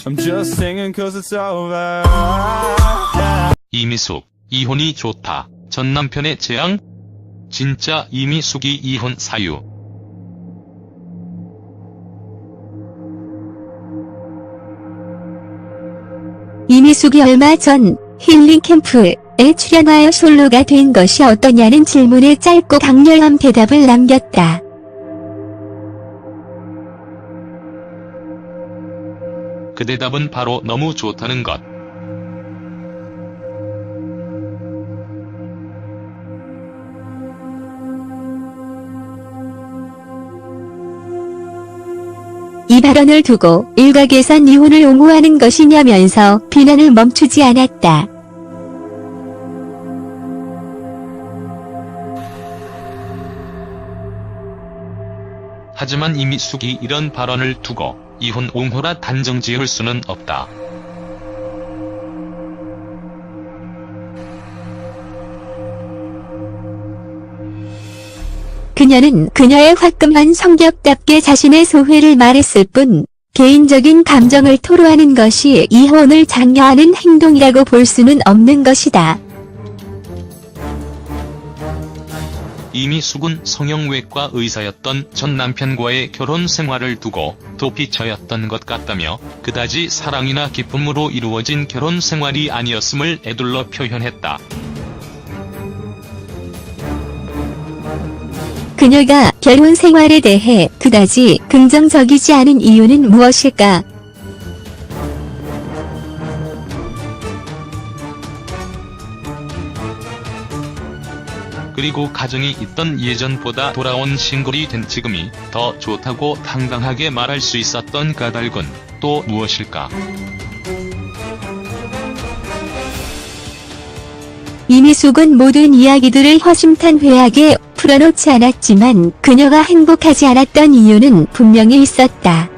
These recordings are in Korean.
I'm just singing cause it's over. 이미숙, 이혼이 좋다. 전 남편의 재앙? 진짜 이미숙이 이혼 사유. 이미숙이 얼마 전 힐링 캠프에 출연하여 솔로가 된 것이 어떠냐는 질문에 짧고 강렬한 대답을 남겼다. 그 대답은 바로 너무 좋다는 것. 이 발언을 두고 일각에선 이혼을 옹호하는 것이냐면서 비난을 멈추지 않았다. 하지만 이미숙이 이런 발언을 두고 이혼 옹호라 단정 지을 수는 없다. 그녀는 그녀의 화끈한 성격답게 자신의 소회를 말했을 뿐 개인적인 감정을 토로하는 것이 이혼을 장려하는 행동이라고 볼 수는 없는 것이다. 이미숙은 성형외과 의사였던 전 남편과의 결혼 생활을 두고 도피처였던 것 같다며 그다지 사랑이나 기쁨으로 이루어진 결혼 생활이 아니었음을 에둘러 표현했다. 그녀가 결혼 생활에 대해 그다지 긍정적이지 않은 이유는 무엇일까? 그리고 가정이 있던 예전보다 돌아온 싱글이 된 지금이 더 좋다고 당당하게 말할 수 있었던 까닭은 또 무엇일까? 이미숙은 모든 이야기들을 허심탄회하게 풀어놓지 않았지만 그녀가 행복하지 않았던 이유는 분명히 있었다.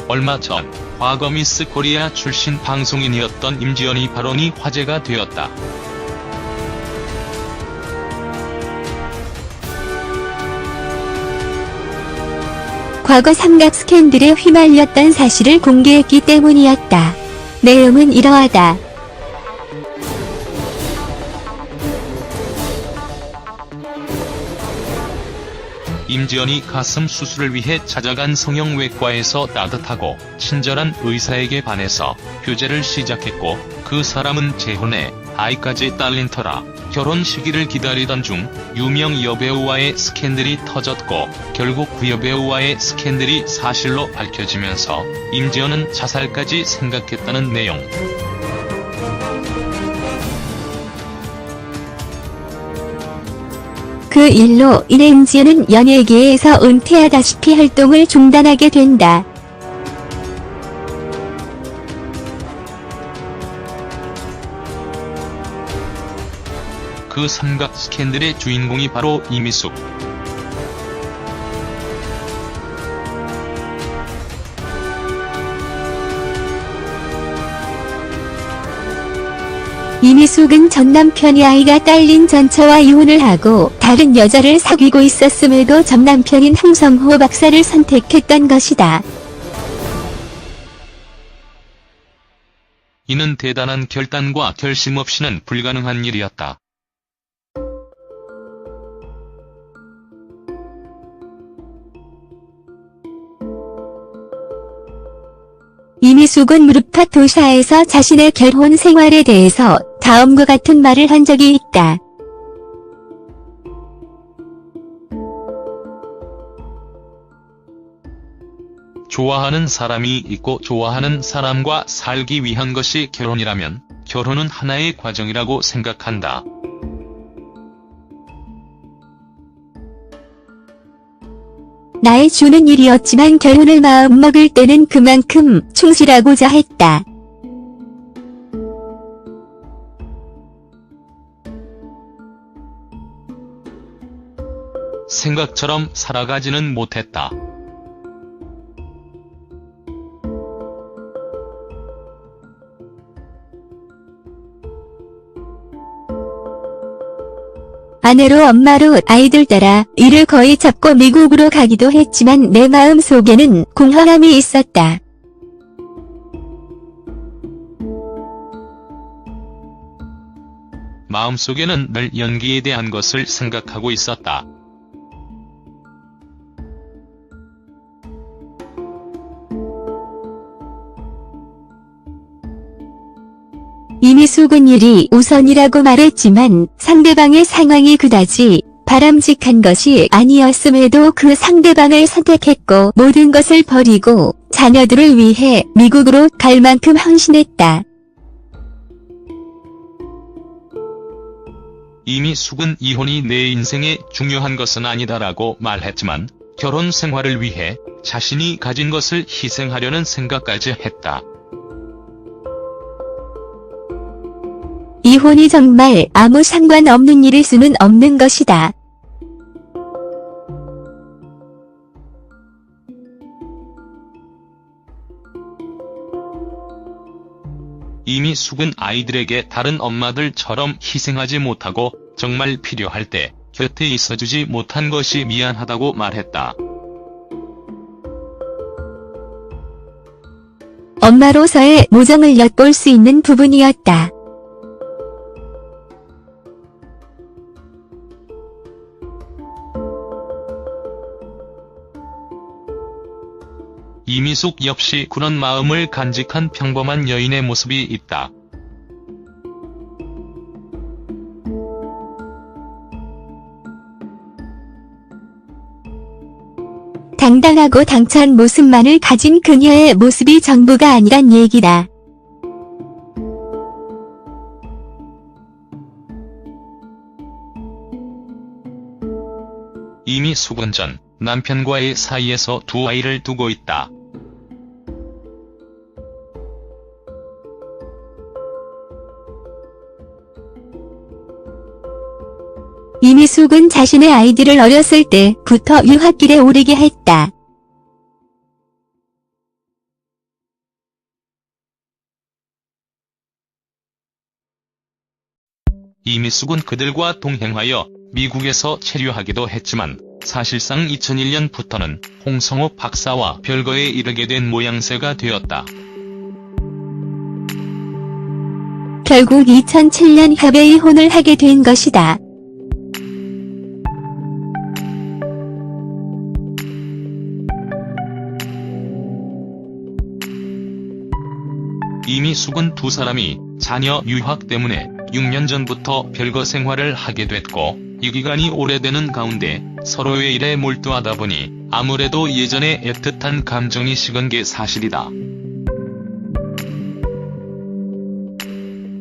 얼마 전 과거 미스 코리아 출신 방송인이었던 임지연이 발언이 화제가 되었다. 과거 삼각 스캔들에 휘말렸던 사실을 공개했기 때문이었다. 내용은 이러하다. 임지연이 가슴 수술을 위해 찾아간 성형외과에서 따뜻하고 친절한 의사에게 반해서 휴재를 시작했고 그 사람은 재혼해 아이까지 딸린 터라 결혼 시기를 기다리던 중 유명 여배우와의 스캔들이 터졌고 결국 그 여배우와의 스캔들이 사실로 밝혀지면서 임지연은 자살까지 생각했다는 내용. 그 일로 인해 임지연은 연예계에서 은퇴하다시피 활동을 중단하게 된다. 그 삼각 스캔들의 주인공이 바로 이미숙. 이미숙은 전 남편이 아이가 딸린 전처와 이혼을 하고 다른 여자를 사귀고 있었음에도 전 남편인 홍성호 박사를 선택했던 것이다. 이는 대단한 결단과 결심 없이는 불가능한 일이었다. 이미숙은 무릎팍 도사에서 자신의 결혼 생활에 대해서 다음과 같은 말을 한 적이 있다. 좋아하는 사람이 있고 좋아하는 사람과 살기 위한 것이 결혼이라면 결혼은 하나의 과정이라고 생각한다. 나의 주는 일이었지만 결혼을 마음먹을 때는 그만큼 충실하고자 했다. 생각처럼 살아가지는 못했다. 아내로 엄마로 아이들 따라 이를 거의 잡고 미국으로 가기도 했지만 내 마음 속에는 공허함이 있었다. 마음속에는 늘 연기에 대한 것을 생각하고 있었다. 이미숙은 일이 우선이라고 말했지만 상대방의 상황이 그다지 바람직한 것이 아니었음에도 그 상대방을 선택했고 모든 것을 버리고 자녀들을 위해 미국으로 갈 만큼 헌신했다. 이미숙은 이혼이 내 인생에 중요한 것은 아니다라고 말했지만 결혼 생활을 위해 자신이 가진 것을 희생하려는 생각까지 했다. 이혼이 정말 아무 상관없는 일일 수는 없는 것이다. 이미숙은 아이들에게 다른 엄마들처럼 희생하지 못하고 정말 필요할 때 곁에 있어주지 못한 것이 미안하다고 말했다. 엄마로서의 모정을 엿볼 수 있는 부분이었다. 이미숙 역시 그런 마음을 간직한 평범한 여인의 모습이 있다. 당당하고 당찬 모습만을 가진 그녀의 모습이 전부가 아니란 얘기다. 이미숙은 전 남편과의 사이에서 두 아이를 두고 있다. 이미숙은 자신의 아이들을 어렸을 때부터 유학길에 오르게 했다. 이미숙은 그들과 동행하여 미국에서 체류하기도 했지만 사실상 2001년부터는 홍성호 박사와 별거에 이르게 된 모양새가 되었다. 결국 2007년 합의 이혼을 하게 된 것이다. 이미숙은 두 사람이 자녀 유학 때문에 6년 전부터 별거 생활을 하게 됐고 이 기간이 오래되는 가운데 서로의 일에 몰두하다 보니 아무래도 예전에 애틋한 감정이 식은 게 사실이다.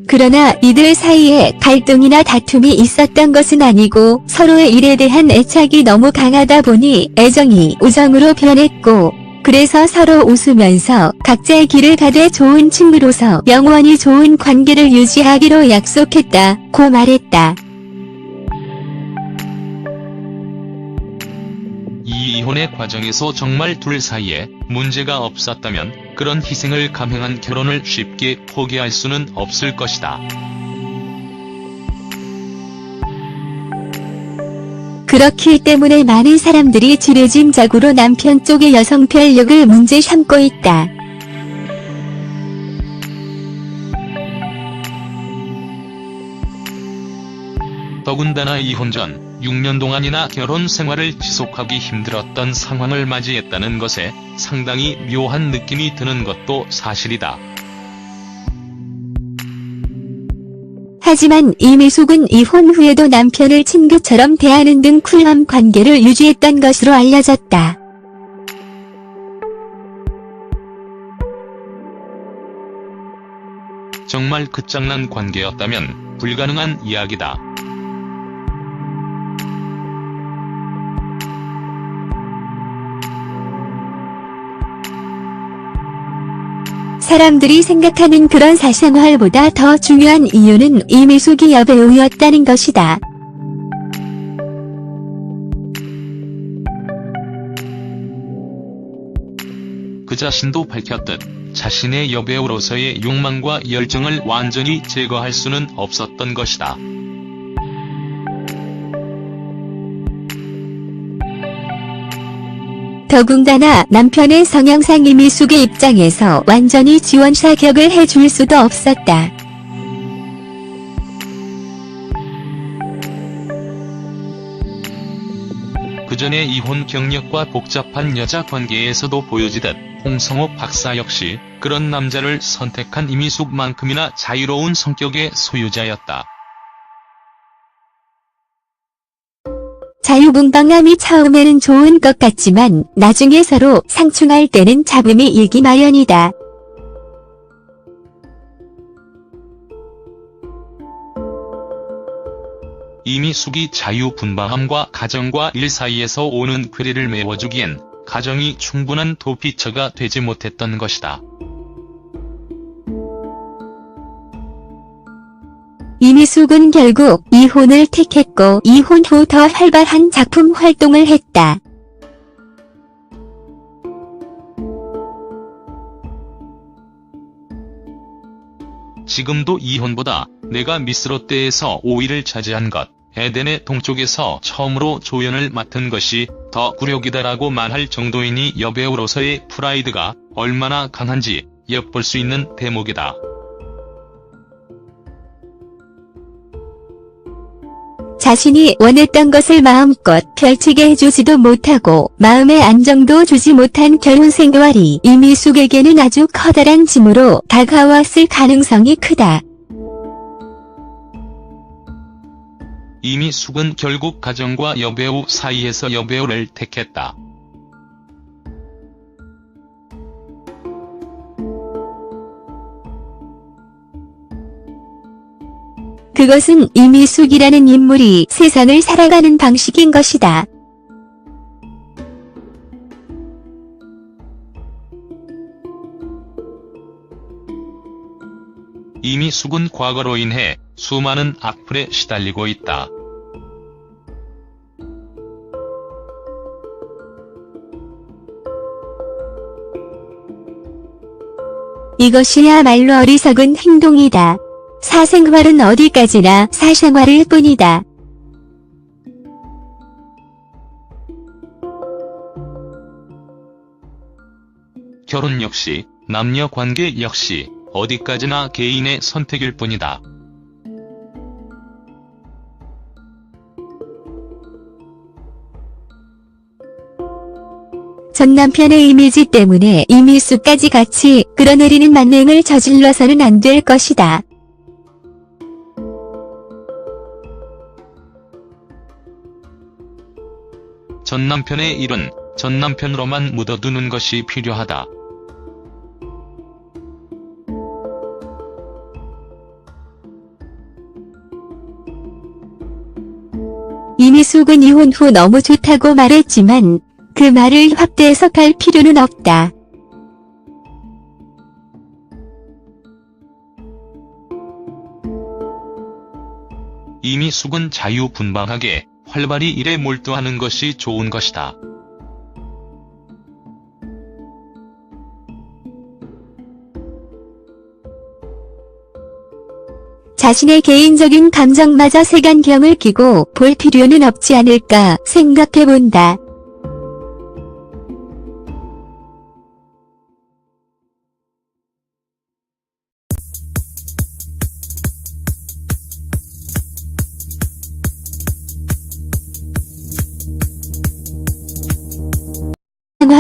그러나 이들 사이에 갈등이나 다툼이 있었던 것은 아니고 서로의 일에 대한 애착이 너무 강하다 보니 애정이 우정으로 변했고 그래서 서로 웃으면서 각자의 길을 가되 좋은 친구로서 영원히 좋은 관계를 유지하기로 약속했다고 말했다. 이 이혼의 과정에서 정말 둘 사이에 문제가 없었다면 그런 희생을 감행한 결혼을 쉽게 포기할 수는 없을 것이다. 그렇기 때문에 많은 사람들이 지레짐작으로 남편 쪽의 여성 편력을 문제 삼고 있다. 더군다나 이혼 전 6년 동안이나 결혼 생활을 지속하기 힘들었던 상황을 맞이했다는 것에 상당히 묘한 느낌이 드는 것도 사실이다. 하지만 이미숙은 이혼 후에도 남편을 친구처럼 대하는 등 쿨한 관계를 유지했던 것으로 알려졌다. 정말 끝장난 관계였다면 불가능한 이야기다. 사람들이 생각하는 그런 사생활보다 더 중요한 이유는 이미숙이 여배우였다는 것이다. 그 자신도 밝혔듯 자신의 여배우로서의 욕망과 열정을 완전히 제거할 수는 없었던 것이다. 더군다나 남편의 성향상 이미숙의 입장에서 완전히 지원 사격을 해줄 수도 없었다. 그전의 이혼 경력과 복잡한 여자 관계에서도 보여지듯 홍성호 박사 역시 그런 남자를 선택한 이미숙만큼이나 자유로운 성격의 소유자였다. 자유분방함이 처음에는 좋은 것 같지만 나중에 서로 상충할 때는 잡음이 일기 마련이다. 이미숙이 자유분방함과 가정과 일 사이에서 오는 괴리를 메워주기엔 가정이 충분한 도피처가 되지 못했던 것이다. 이미숙은 결국 이혼을 택했고 이혼 후 더 활발한 작품 활동을 했다. 지금도 이혼보다 내가 미스 롯데에서 5위를 차지한 것, 에덴의 동쪽에서 처음으로 조연을 맡은 것이 더 굴욕이다라고 말할 정도이니 여배우로서의 프라이드가 얼마나 강한지 엿볼 수 있는 대목이다. 자신이 원했던 것을 마음껏 펼치게 해주지도 못하고 마음의 안정도 주지 못한 결혼 생활이 이미숙에게는 아주 커다란 짐으로 다가왔을 가능성이 크다. 이미숙은 결국 가정과 여배우 사이에서 여배우를 택했다. 그것은 이미숙이라는 인물이 세상을 살아가는 방식인 것이다. 이미숙은 과거로 인해 수많은 악플에 시달리고 있다. 이것이야말로 어리석은 행동이다. 사생활은 어디까지나 사생활일 뿐이다. 결혼 역시, 남녀 관계 역시 어디까지나 개인의 선택일 뿐이다. 전 남편의 이미지 때문에 이미숙까지 같이 끌어내리는 만행을 저질러서는 안 될 것이다. 전 남편의 일은 전 남편으로만 묻어두는 것이 필요하다. 이미숙은 이혼 후 너무 좋다고 말했지만 그 말을 확대 해석할 필요는 없다. 이미숙은 자유분방하게 활발히 일에 몰두하는 것이 좋은 것이다. 자신의 개인적인 감정마저 색안경을 끼고 볼 필요는 없지 않을까 생각해본다.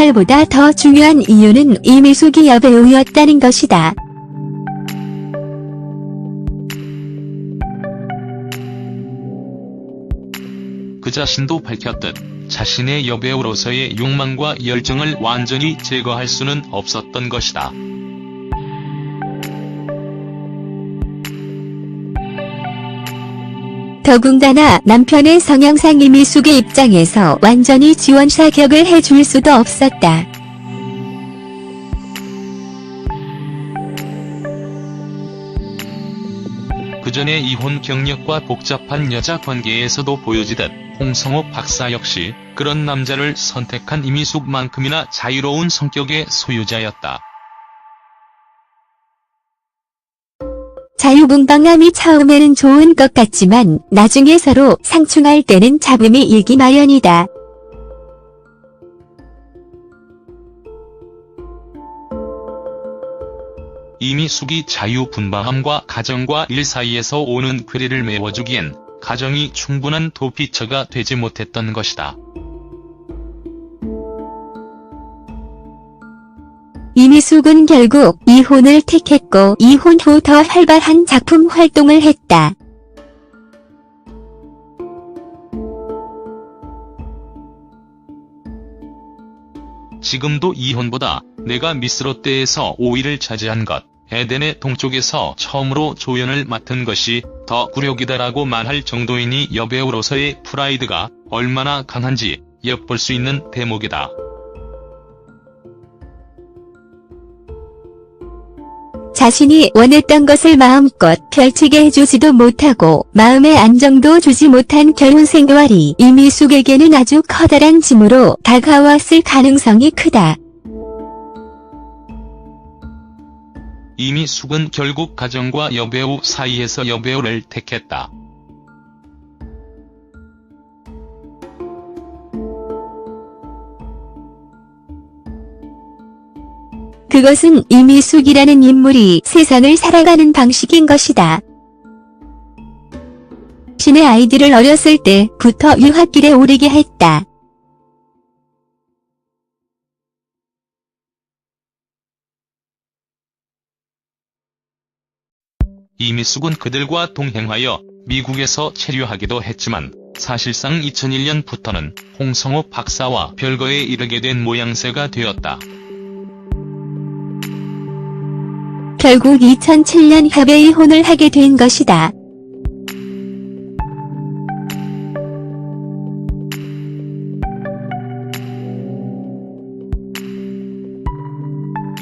생활보다 더 중요한 이유는 이미숙이 여배우였다는 것이다. 그 자신도 밝혔듯 자신의 여배우로서의 욕망과 열정을 완전히 제거할 수는 없었던 것이다. 더군다나 남편의 성향상 이미숙의 입장에서 완전히 지원 사격을 해줄 수도 없었다. 그전의 이혼 경력과 복잡한 여자 관계에서도 보여지듯 홍성호 박사 역시 그런 남자를 선택한 이미숙만큼이나 자유로운 성격의 소유자였다. 자유분방함이 처음에는 좋은 것 같지만 나중에 서로 상충할 때는 잡음이 일기 마련이다. 이미숙이 자유분방함과 가정과 일 사이에서 오는 괴리를 메워주기엔 가정이 충분한 도피처가 되지 못했던 것이다. 이미숙은 결국 이혼을 택했고 이혼 후 더 활발한 작품 활동을 했다. 지금도 이혼보다 내가 미스 롯데에서 5위를 차지한 것, 에덴의 동쪽에서 처음으로 조연을 맡은 것이 더 굴욕이다라고 말할 정도이니 여배우로서의 프라이드가 얼마나 강한지 엿볼 수 있는 대목이다. 자신이 원했던 것을 마음껏 펼치게 해주지도 못하고 마음의 안정도 주지 못한 결혼 생활이 이미숙에게는 아주 커다란 짐으로 다가왔을 가능성이 크다. 이미숙은 결국 가정과 여배우 사이에서 여배우를 택했다. 그것은 이미숙이라는 인물이 세상을 살아가는 방식인 것이다. 신의 아이들을 어렸을 때부터 유학길에 오르게 했다. 이미숙은 그들과 동행하여 미국에서 체류하기도 했지만 사실상 2001년부터는 홍성호 박사와 별거에 이르게 된 모양새가 되었다. 결국 2007년 합의 이혼을 하게 된 것이다.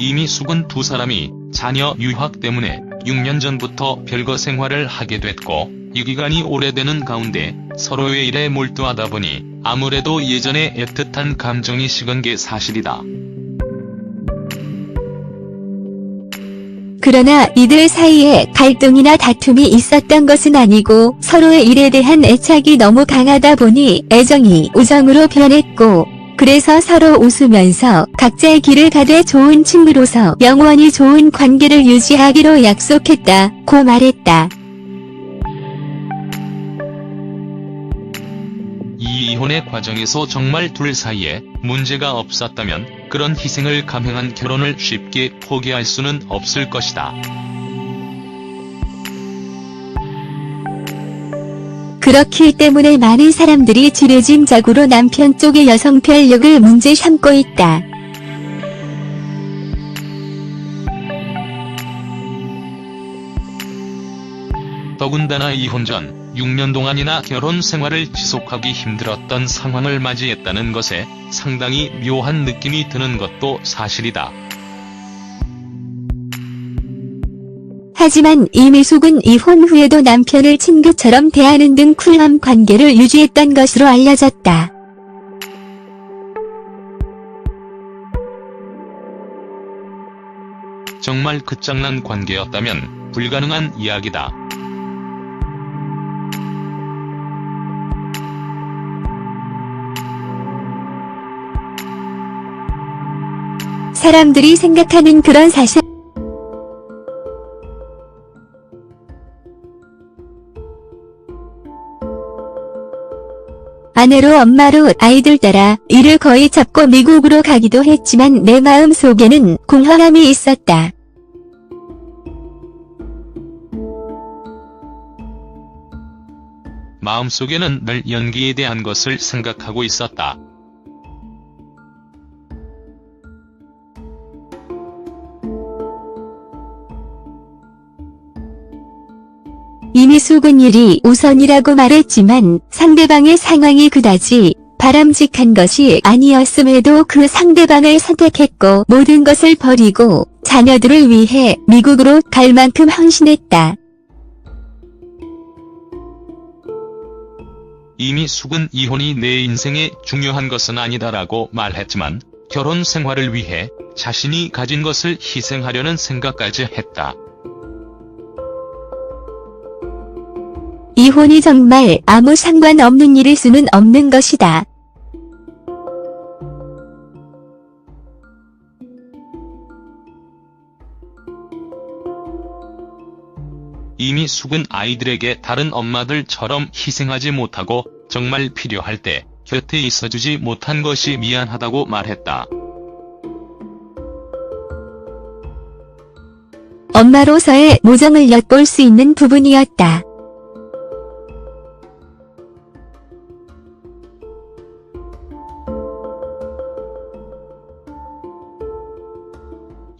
이미숙은 두 사람이 자녀 유학 때문에 6년 전부터 별거 생활을 하게 됐고 이 기간이 오래되는 가운데 서로의 일에 몰두하다 보니 아무래도 예전에 애틋한 감정이 식은 게 사실이다. 그러나 이들 사이에 갈등이나 다툼이 있었던 것은 아니고 서로의 일에 대한 애착이 너무 강하다 보니 애정이 우정으로 변했고 그래서 서로 웃으면서 각자의 길을 가되 좋은 친구로서 영원히 좋은 관계를 유지하기로 약속했다고 말했다. 이 이혼의 과정에서 정말 둘 사이에 문제가 없었다면 그런 희생을 감행한 결혼을 쉽게 포기할 수는 없을 것이다. 그렇기 때문에 많은 사람들이 지레짐작으로 남편 쪽의 여성 편력을 문제 삼고 있다. 더군다나 이혼 전 6년 동안이나 결혼 생활을 지속하기 힘들었던 상황을 맞이했다는 것에 상당히 묘한 느낌이 드는 것도 사실이다. 하지만 이미숙은 이혼 후에도 남편을 친구처럼 대하는 등 쿨한 관계를 유지했던 것으로 알려졌다. 정말 끝장난 관계였다면 불가능한 이야기다. 사람들이 생각하는 그런 사실 아내로 엄마로 아이들 따라 일을 거의 접고 미국으로 가기도 했지만 내 마음 속에는 공허함이 있었다. 마음속에는 늘 연기에 대한 것을 생각하고 있었다. 이미숙은 일이 우선이라고 말했지만 상대방의 상황이 그다지 바람직한 것이 아니었음에도 그 상대방을 선택했고 모든 것을 버리고 자녀들을 위해 미국으로 갈 만큼 헌신했다. 이미숙은 이혼이 내 인생에 중요한 것은 아니다라고 말했지만 결혼 생활을 위해 자신이 가진 것을 희생하려는 생각까지 했다. 이혼이 정말 아무 상관없는 일일 수는 없는 것이다. 이미숙은 아이들에게 다른 엄마들처럼 희생하지 못하고 정말 필요할 때 곁에 있어주지 못한 것이 미안하다고 말했다. 엄마로서의 모정을 엿볼 수 있는 부분이었다.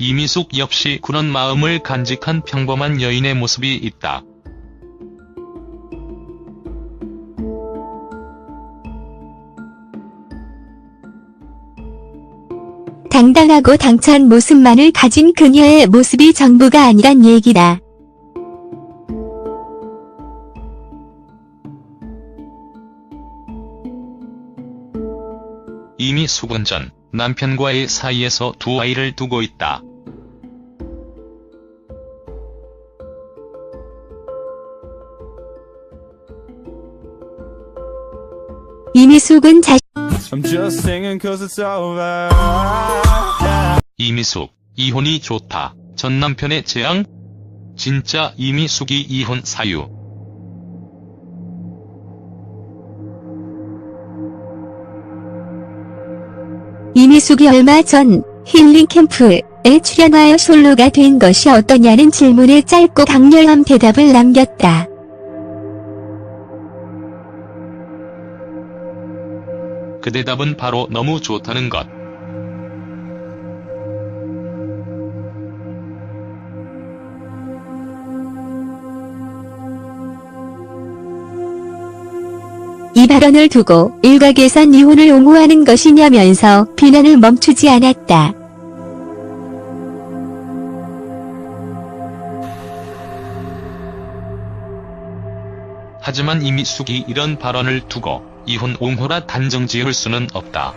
이미숙 역시 그런 마음을 간직한 평범한 여인의 모습이 있다. 당당하고 당찬 모습만을 가진 그녀의 모습이 전부가 아니란 얘기다. 이미숙은 전 남편과의 사이에서 두 아이를 두고 있다. 이미숙은 I'm just singing cause it's over. 이미숙, 이혼이 좋다. 전 남편의 재앙? 진짜 이미숙이 이혼 사유. 이미숙이 얼마 전 힐링 캠프에 출연하여 솔로가 된 것이 어떠냐는 질문에 짧고 강렬한 대답을 남겼다. 그 대답은 바로 너무 좋다는 것. 이 발언을 두고 일각에선 이혼을 옹호하는 것이냐면서 비난을 멈추지 않았다. 하지만 이미숙이 이런 발언을 두고 이혼 옹호라 단정 지을 수는 없다.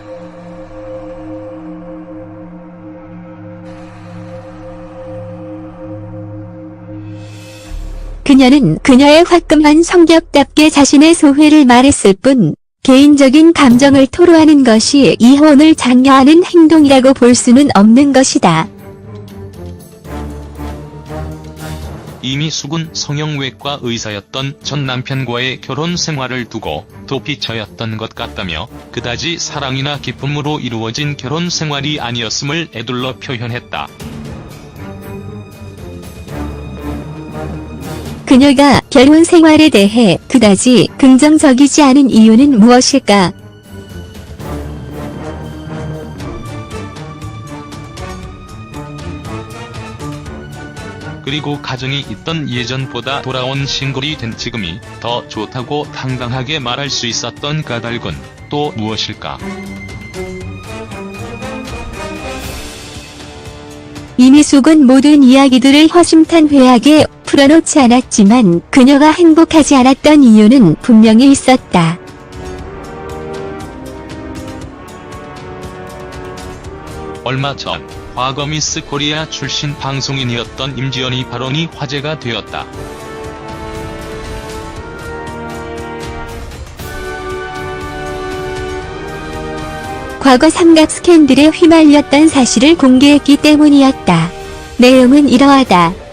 그녀는 그녀의 화끈한 성격답게 자신의 소회를 말했을 뿐 개인적인 감정을 토로하는 것이 이혼을 장려하는 행동이라고 볼 수는 없는 것이다. 이미숙은 성형외과 의사였던 전 남편과의 결혼 생활을 두고 도피처였던 것 같다며 그다지 사랑이나 기쁨으로 이루어진 결혼 생활이 아니었음을 에둘러 표현했다. 그녀가 결혼 생활에 대해 그다지 긍정적이지 않은 이유는 무엇일까? 그리고 가정이 있던 예전보다 돌아온 싱글이 된 지금이 더 좋다고 당당하게 말할 수 있었던 까닭은 또 무엇일까? 이미숙은 모든 이야기들을 허심탄회하게 풀어놓지 않았지만 그녀가 행복하지 않았던 이유는 분명히 있었다. 얼마 전 과거 미스 코리아 출신 방송인이었던 임지연이 발언이 화제가 되었다. 과거 삼각 스캔들에 휘말렸던 사실을 공개했기 때문이었다. 내용은 이러하다.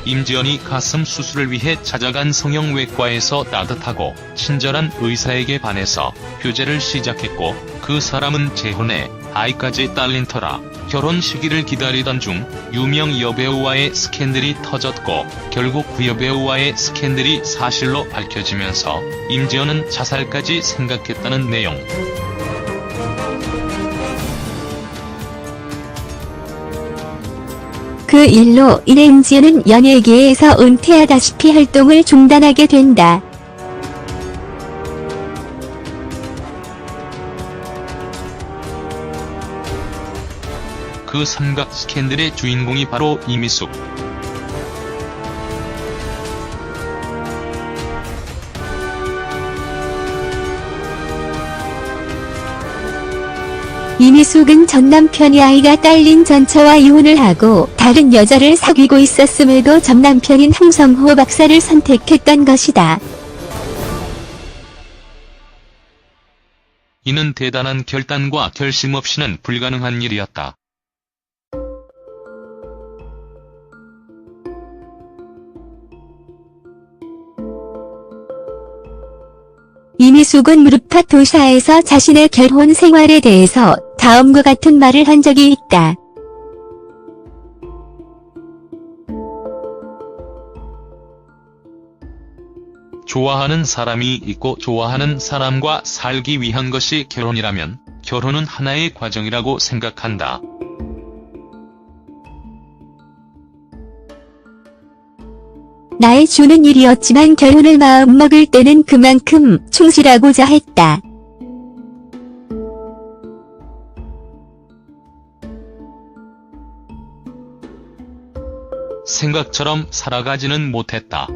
임지연이 가슴 수술을 위해 찾아간 성형외과에서 따뜻하고 친절한 의사에게 반해서 휴재를 시작했고 그 사람은 재혼해 아이까지 딸린 터라 결혼 시기를 기다리던 중 유명 여배우와의 스캔들이 터졌고 결국 그 여배우와의 스캔들이 사실로 밝혀지면서 임지연은 자살까지 생각했다는 내용. 그 일로 인해 임지연은 연예계에서 은퇴하다시피 활동을 중단하게 된다. 그 삼각 스캔들의 주인공이 바로 이미숙. 이미숙은 전 남편이 아이가 딸린 전처와 이혼을 하고 다른 여자를 사귀고 있었음에도 전 남편인 홍성호 박사를 선택했던 것이다. 이는 대단한 결단과 결심 없이는 불가능한 일이었다. 이미숙은 무릎팍 도사에서 자신의 결혼 생활에 대해서 다음과 같은 말을 한 적이 있다. 좋아하는 사람이 있고 좋아하는 사람과 살기 위한 것이 결혼이라면 결혼은 하나의 과정이라고 생각한다. 나의 주는 일이었지만 결혼을 마음먹을 때는 그만큼 충실하고자 했다. 생각처럼 살아가지는 못했다.